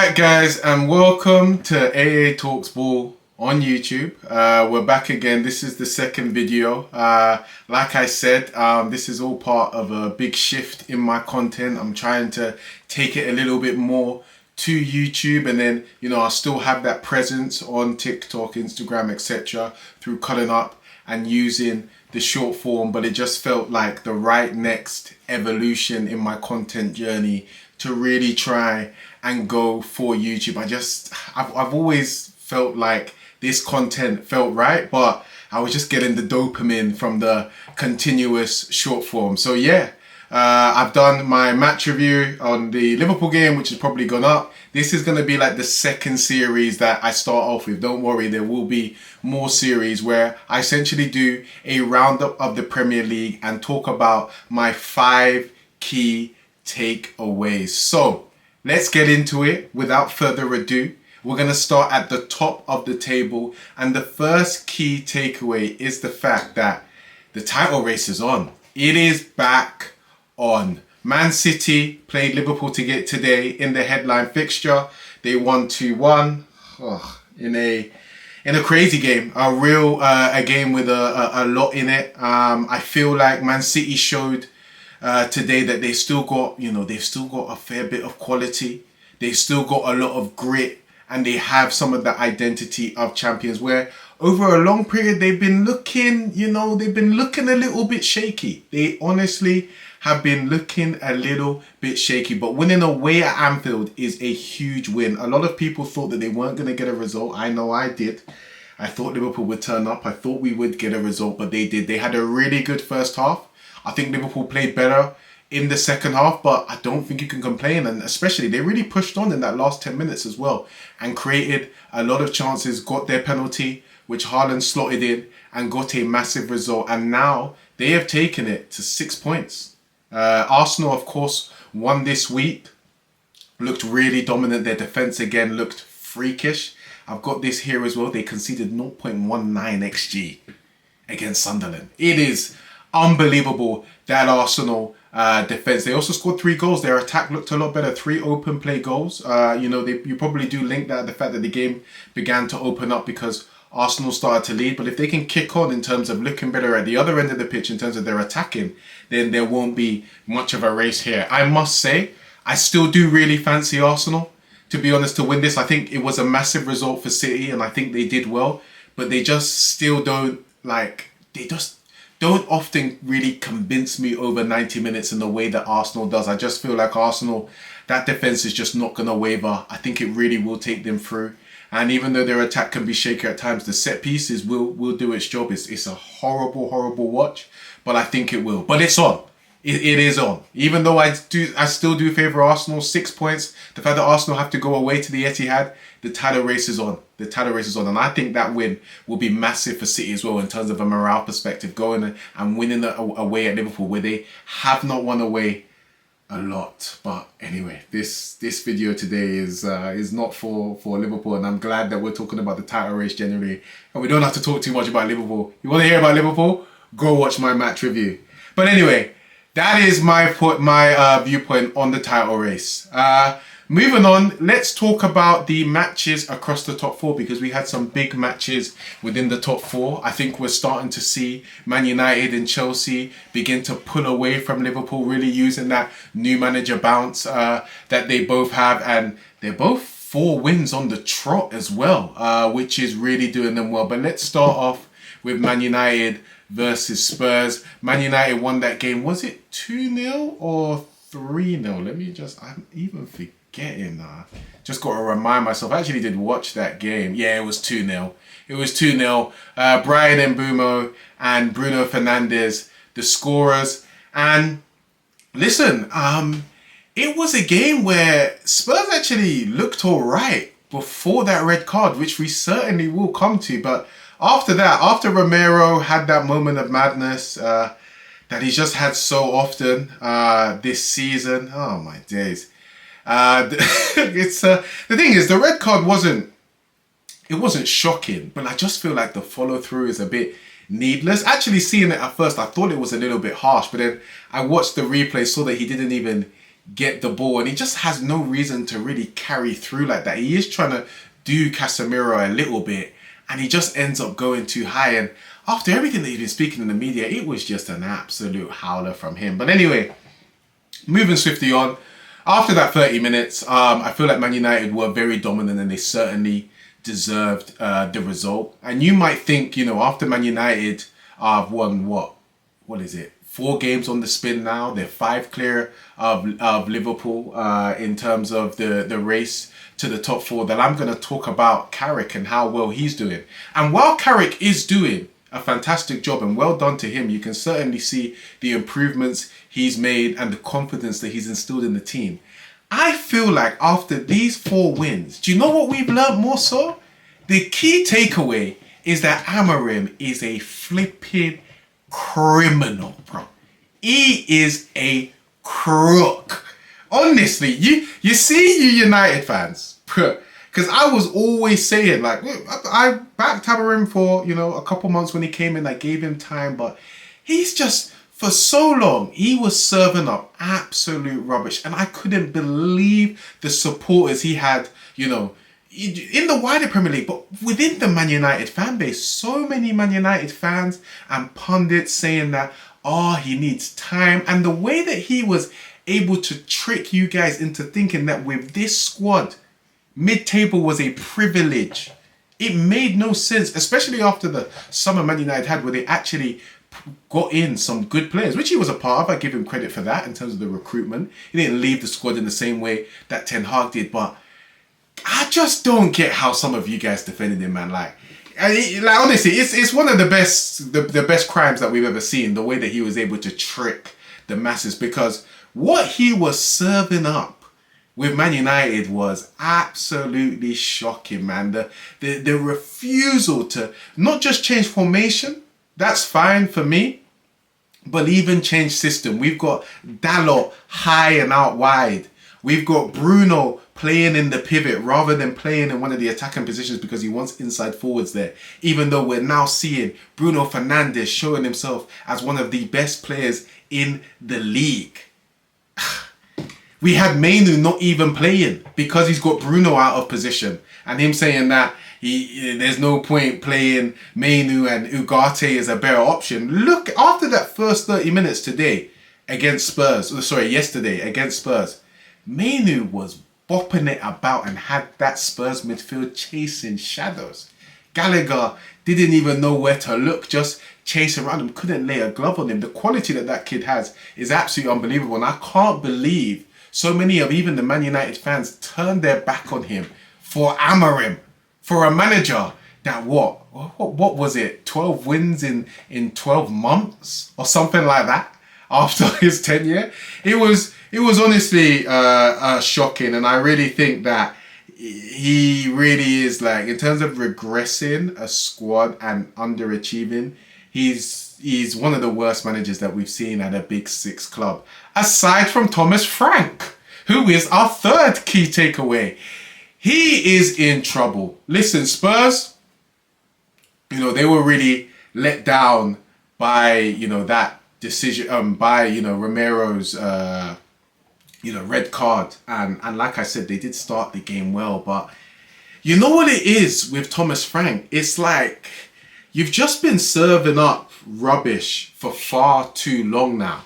Alright guys, and welcome to AA Talks Ball on YouTube. We're back again. This is the second video. Like I said, this is all part of a big shift in my content. I'm trying to take it a little bit more to YouTube, and then, you know, I still have that presence on TikTok, Instagram, etc. through cutting up and using the short form, but it just felt like the right next evolution in my content journey to really try and go for YouTube. I've always felt like this content felt right, but I was just getting the dopamine from the continuous short form. So yeah, I've done my match review on the Liverpool game, which has probably gone up. This is going to be like the second series that I start off with. Don't worry, there will be more series where I essentially do a roundup of the Premier League and talk about my 5 key takeaways. So let's get into it. Without further ado, we're going to start at the top of the table. And the first key takeaway is the fact that the title race is on. It is back on. Man City played Liverpool to get today in the headline fixture. They won 2-1 in a crazy game. A game with a lot in it. I feel like Man City showed today that they've still got a fair bit of quality. They've still got a lot of grit, and they have some of the identity of champions, where over a long period they've been looking a little bit shaky. They honestly have been looking a little bit shaky, but winning away at Anfield is a huge win. A lot of people thought that they weren't going to get a result. I know I did. I thought Liverpool would turn up. I thought we would get a result, but they did. They had a really good first half. I think Liverpool played better in the second half, but I don't think you can complain. And especially, they really pushed on in that last 10 minutes as well and created a lot of chances, got their penalty, which Haaland slotted in, and got a massive result. And now they have taken it to 6 points. Arsenal, of course, won this week. Looked really dominant. Their defence again looked freakish. I've got this here as well. They conceded 0.19 XG against Sunderland. It is unbelievable, that Arsenal defence. They also scored 3 goals. Their attack looked a lot better. 3 open play goals. You probably do link that to the fact that the game began to open up because Arsenal started to lead. But if they can kick on in terms of looking better at the other end of the pitch in terms of their attacking, then there won't be much of a race here. I must say, I still do really fancy Arsenal, to be honest, to win this. I think it was a massive result for City, and I think they did well, but they just still don't often really convince me over 90 minutes in the way that Arsenal does. I just feel like Arsenal, that defence is just not going to waver. I think it really will take them through. And even though their attack can be shaky at times, the set pieces will do its job. It's a horrible, horrible watch, but I think it will. But it's on. It is on. Even though I still do favour Arsenal. 6 points. The fact that Arsenal have to go away to the Etihad, the title race is on. The title race is on. And I think that win will be massive for City as well in terms of a morale perspective, going and winning away at Liverpool, where they have not won away a lot. But anyway, this video today is not for Liverpool, and I'm glad that we're talking about the title race generally, and we don't have to talk too much about Liverpool. You want to hear about Liverpool? Go watch my match review. But anyway, that is my viewpoint on the title race. Moving on, let's talk about the matches across the top 4, because we had some big matches within the top 4. I think we're starting to see Man United and Chelsea begin to pull away from Liverpool, really using that new manager bounce that they both have. And they're both 4 wins on the trot as well, which is really doing them well. But let's start off with Man United versus Spurs. Man United won that game. Was it 2-0 or 3-0? I'm even forgetting. Just got to remind myself. I actually did watch that game. Yeah, it was 2-0. It was 2-0. Bryan Mbeumo and Bruno Fernandes, the scorers. And listen, it was a game where Spurs actually looked all right before that red card, which we certainly will come to. But after that, after Romero had that moment of madness that he's just had so often this season, oh my days. The thing is, the red card wasn't shocking, but I just feel like the follow through is a bit needless. Actually, seeing it at first, I thought it was a little bit harsh, but then I watched the replay, saw that he didn't even get the ball, and he just has no reason to really carry through like that. He is trying to do Casemiro a little bit, and he just ends up going too high. And after everything that he's been speaking in the media, it was just an absolute howler from him. But anyway, moving swiftly on. After that 30 minutes, I feel like Man United were very dominant, and they certainly deserved the result. And you might think, after Man United have won what is it? 4 games on the spin now. They're 5 clear of Liverpool in terms of the race to the top 4. That I'm going to talk about Carrick and how well he's doing. And while Carrick is doing a fantastic job, and well done to him, you can certainly see the improvements he's made and the confidence that he's instilled in the team. I feel like after these 4 wins, do you know what we've learned more so? The key takeaway is that Amorim is a flipping criminal, bro. He is a crook. Honestly, you see, you United fans, because I was always saying, like, I backed Amorim for, a couple months when he came in. I gave him time, but he's just, for so long, he was serving up absolute rubbish. And I couldn't believe the supporters he had, in the wider Premier League, but within the Man United fan base. So many Man United fans and pundits saying that, he needs time. And the way that he was able to trick you guys into thinking that with this squad, mid-table was a privilege. It made no sense, especially after the summer Man United had, where they actually got in some good players, which he was a part of. I give him credit for that in terms of the recruitment. He didn't leave the squad in the same way that Ten Hag did, but I just don't get how some of you guys defended him, man. Like honestly, it's one of the best crimes that we've ever seen, the way that he was able to trick the masses, because what he was serving up with Man United was absolutely shocking, man. The refusal to not just change formation, that's fine for me, but even change system. We've got Dalot high and out wide. We've got Bruno playing in the pivot rather than playing in one of the attacking positions because he wants inside forwards there. Even though we're now seeing Bruno Fernandes showing himself as one of the best players in the league. We had Mainu not even playing because he's got Bruno out of position, and him saying that there's no point playing Mainu and Ugarte is a better option. Look, after that first 30 minutes yesterday against Spurs, Mainu was bopping it about and had that Spurs midfield chasing shadows. Gallagher didn't even know where to look, just chasing around him, couldn't lay a glove on him. The quality that kid has is absolutely unbelievable, and I can't believe so many of even the Man United fans turned their back on him for Amorim, for a manager that what was it, 12 wins in 12 months or something like that after his tenure. It was honestly shocking, and I really think that he really is, like, in terms of regressing a squad and underachieving, he's one of the worst managers that we've seen at a Big Six club, aside from Thomas Frank, who is our third key takeaway. He is in trouble. Listen, Spurs, they were really let down by, that decision, by, Romero's, red card. And like I said, they did start the game well, but you know what it is with Thomas Frank? It's like you've just been serving up rubbish for far too long now,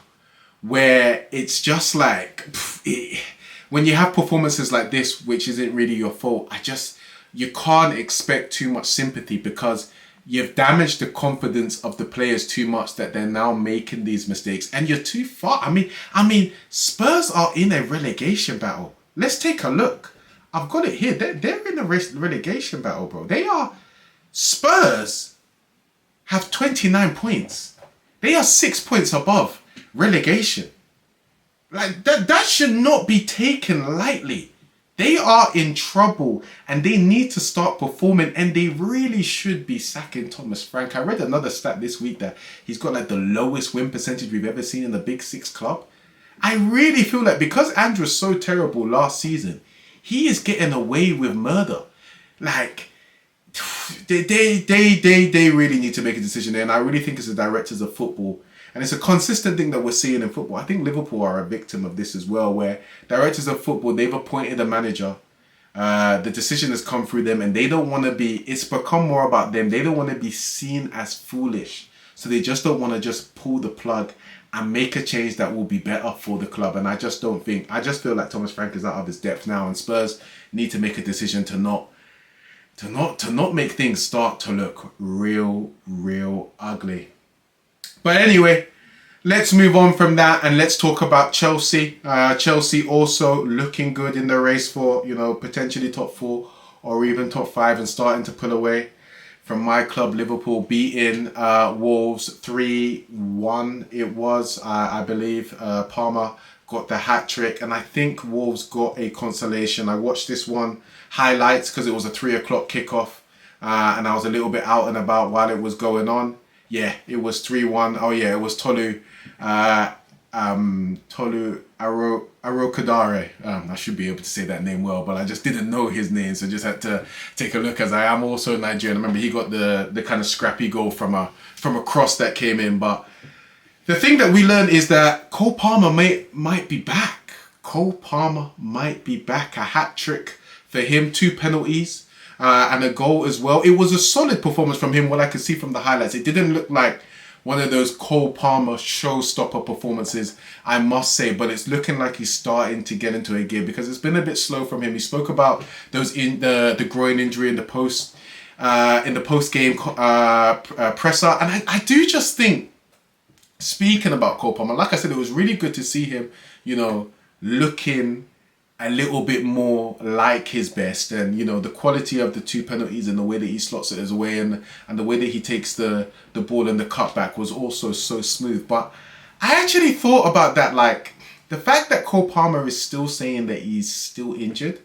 where it's just like, when you have performances like this, which isn't really your fault, you can't expect too much sympathy, because you've damaged the confidence of the players too much that they're now making these mistakes, and you're too far. I mean, Spurs are in a relegation battle. Let's take a look. I've got it here. They're in a relegation battle, bro. Spurs have 29 points. They are 6 points above relegation. Like, that should not be taken lightly. They are in trouble and they need to start performing, and they really should be sacking Thomas Frank. I read another stat this week that he's got like the lowest win percentage we've ever seen in the Big Six club. I really feel like because Andrew was so terrible last season, he is getting away with murder. Like, they really need to make a decision there, and I really think it's the directors of football And it's a consistent thing that we're seeing in football. I think Liverpool are a victim of this as well, where directors of football, they've appointed a manager. The decision has come through them and they don't want to be, it's become more about them. They don't want to be seen as foolish. So they just don't want to just pull the plug and make a change that will be better for the club. And I just feel like Thomas Frank is out of his depth now, and Spurs need to make a decision to not make things start to look real ugly. But anyway, let's move on from that and let's talk about Chelsea. Chelsea also looking good in the race for, potentially top 4 or even top 5, and starting to pull away from my club Liverpool, beating Wolves 3-1 it was. I believe Palmer got the hat trick, and I think Wolves got a consolation. I watched this one highlights because it was a 3 o'clock kickoff, and I was a little bit out and about while it was going on. Yeah, it was 3-1. Oh yeah, it was Tolu Arokadare. I should be able to say that name well, but I just didn't know his name, so just had to take a look, as I am also Nigerian. I remember he got the kind of scrappy goal from a cross that came in. But the thing that we learned is that Cole Palmer might be back. Cole Palmer might be back. A hat trick for him, 2 penalties. And a goal as well. It was a solid performance from him, what I could see from the highlights. It didn't look like one of those Cole Palmer showstopper performances, I must say, but it's looking like he's starting to get into a gear, because it's been a bit slow from him. He spoke about those the groin injury in the post game presser, and I do just think, speaking about Cole Palmer, like I said, it was really good to see him, looking a little bit more like his best, and the quality of the 2 penalties and the way that he slots it away, and the way that he takes the ball and the cutback was also so smooth. But I actually thought about that, like the fact that Cole Palmer is still saying that he's still injured.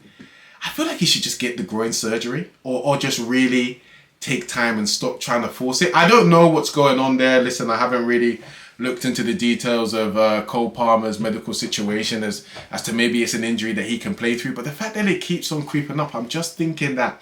I feel like he should just get the groin surgery, or just really take time and stop trying to force it. I don't know what's going on there. Listen, I haven't really looked into the details of Cole Palmer's medical situation as to maybe it's an injury that he can play through. But the fact that it keeps on creeping up, I'm just thinking that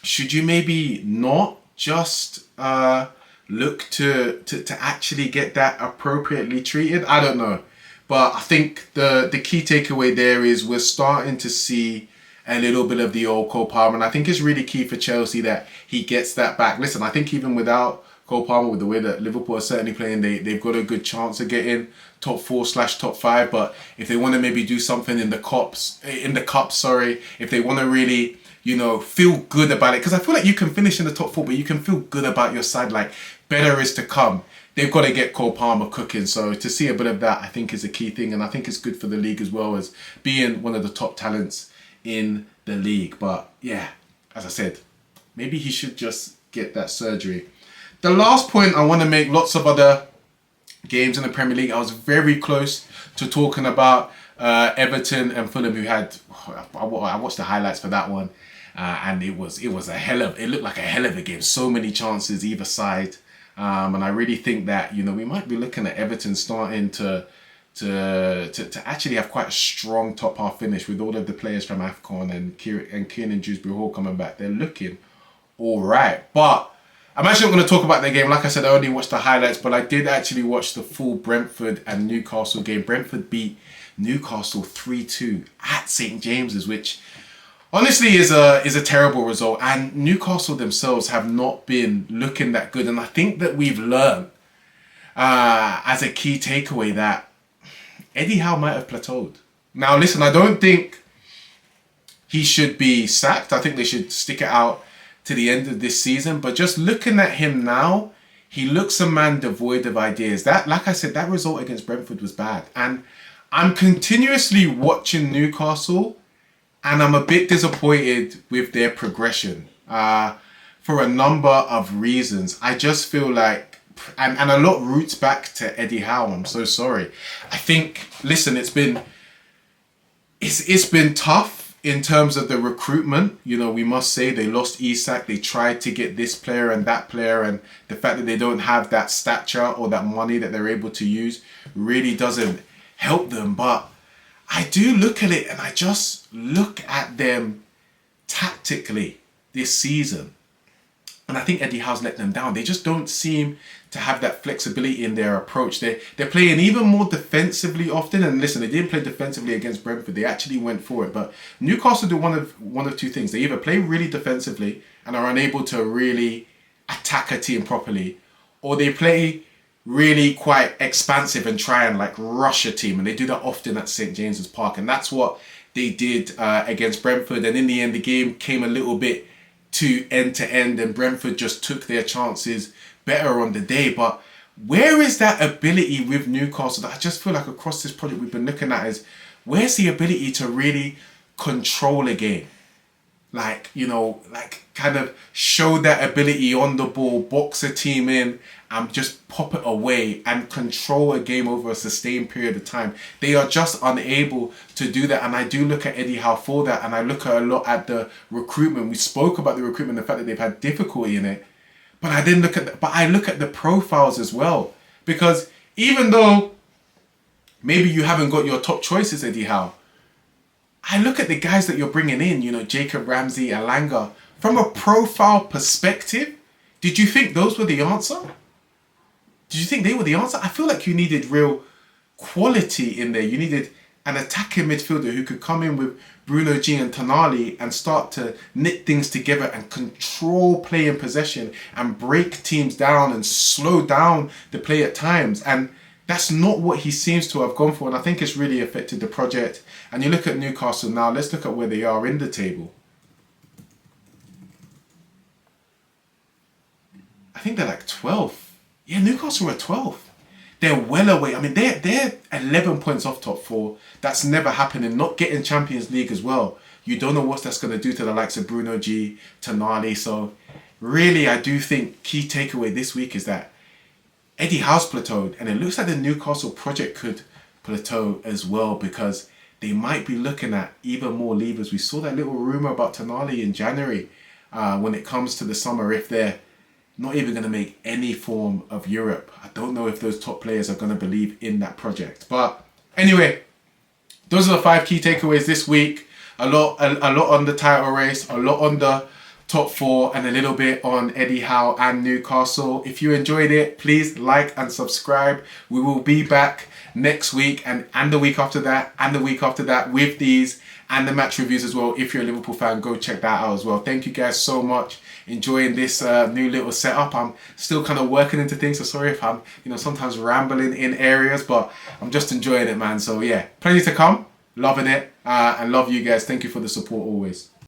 should you maybe not just look to actually get that appropriately treated? I don't know. But I think the key takeaway there is we're starting to see a little bit of the old Cole Palmer. And I think it's really key for Chelsea that he gets that back. Listen, I think even without Cole Palmer, with the way that Liverpool are certainly playing, they've got a good chance of getting top 4/top 5. But if they want to maybe do something in the cups, if they want to really, feel good about it, because I feel like you can finish in the top 4, but you can feel good about your side, like better is to come. They've got to get Cole Palmer cooking. So to see a bit of that, I think, is a key thing, and I think it's good for the league as well, as being one of the top talents in the league. But yeah, as I said, maybe he should just get that surgery. The last point I want to make, lots of other games in the Premier League. I was very close to talking about Everton and Fulham, who had, I watched the highlights for that one, and it looked like a hell of a game. So many chances either side, and I really think that we might be looking at Everton starting to actually have quite a strong top half finish with all of the players from AFCON and Kieran Dewsbury Hall coming back. They're looking all right, but I'm actually not going to talk about the game. Like I said, I only watched the highlights, but I did actually watch the full Brentford and Newcastle game. Brentford beat Newcastle 3-2 at St James's, which honestly is a terrible result. And Newcastle themselves have not been looking that good. And I think that we've learned as a key takeaway that Eddie Howe might have plateaued. Now, listen, I don't think he should be sacked. I think they should stick it out to the end of this season. But just looking at him now, he looks a man devoid of ideas. That, like I said, that result against Brentford was bad. And I'm continuously watching Newcastle, and I'm a bit disappointed with their progression for a number of reasons. I just feel like, and a lot roots back to Eddie Howe. I'm so sorry. I think, listen, it's been tough in terms of the recruitment. We must say they lost Isak. They tried to get this player and that player, and the fact that they don't have that stature or that money that they're able to use really doesn't help them. But I do look at it, and I just look at them tactically this season, And I think Eddie Howe's let them down. They just don't seem to have that flexibility in their approach. They're playing even more defensively often. And listen, they didn't play defensively against Brentford. They actually went for it. But Newcastle do one of two things. They either play really defensively and are unable to really attack a team properly, or they play really quite expansive and try and like rush a team. And they do that often at St. James's Park. And that's what they did against Brentford. And in the end, the game came a little bit to end, and Brentford just took their chances better on the day. But where is that ability with Newcastle that I just feel like across this project we've been looking at is where's the ability to really control a game? Like, you know, like kind of show that ability on the ball, box a team in and just pop it away and control a game over a sustained period of time. They are just unable to do that. And I do look at Eddie Howe for that. And I look a lot at the recruitment. We spoke about the recruitment, the fact that they've had difficulty in it. But I didn't look at but I look at the profiles as well. Because even though maybe you haven't got your top choices, Eddie Howe, I look at the guys that you're bringing in, you know, Jacob Ramsey, Alanga. From a profile perspective, did you think those were the answer? Did you think they were the answer? I feel like you needed real quality in there. You needed an attacking midfielder who could come in with Bruno G and Tonali and start to knit things together and control play in possession and break teams down and slow down the play at times. And that's not what he seems to have gone for, and I think it's really affected the project. And you look at Newcastle now, let's look at where they are in the table. I think they're like 12th. Yeah, Newcastle are 12th. They're well away. I mean, they're 11 points off top four. That's never happening. Not getting Champions League as well. You don't know what that's going to do to the likes of Bruno G, Tonali. So really, I do think key takeaway this week is that Eddie Howe's plateaued, and it looks like the Newcastle project could plateau as well, because they might be looking at even more levers. We saw that little rumour about Tonali in January when it comes to the summer, if they're not even going to make any form of Europe. I don't know if those top players are going to believe in that project. But anyway, those are the 5 key takeaways this week. A lot on the title race, a lot on the top 4, and a little bit on Eddie Howe and Newcastle. If you enjoyed it, please like and subscribe. We will be back next week and the week after that and the week after that with these and the match reviews as well. If you're a Liverpool fan, go check that out as well. Thank you guys so much. Enjoying this new little setup. I'm still kind of working into things, so sorry if I'm, you know, sometimes rambling in areas, but I'm just enjoying it, man. So yeah, plenty to come. Loving it and love you guys. Thank you for the support always.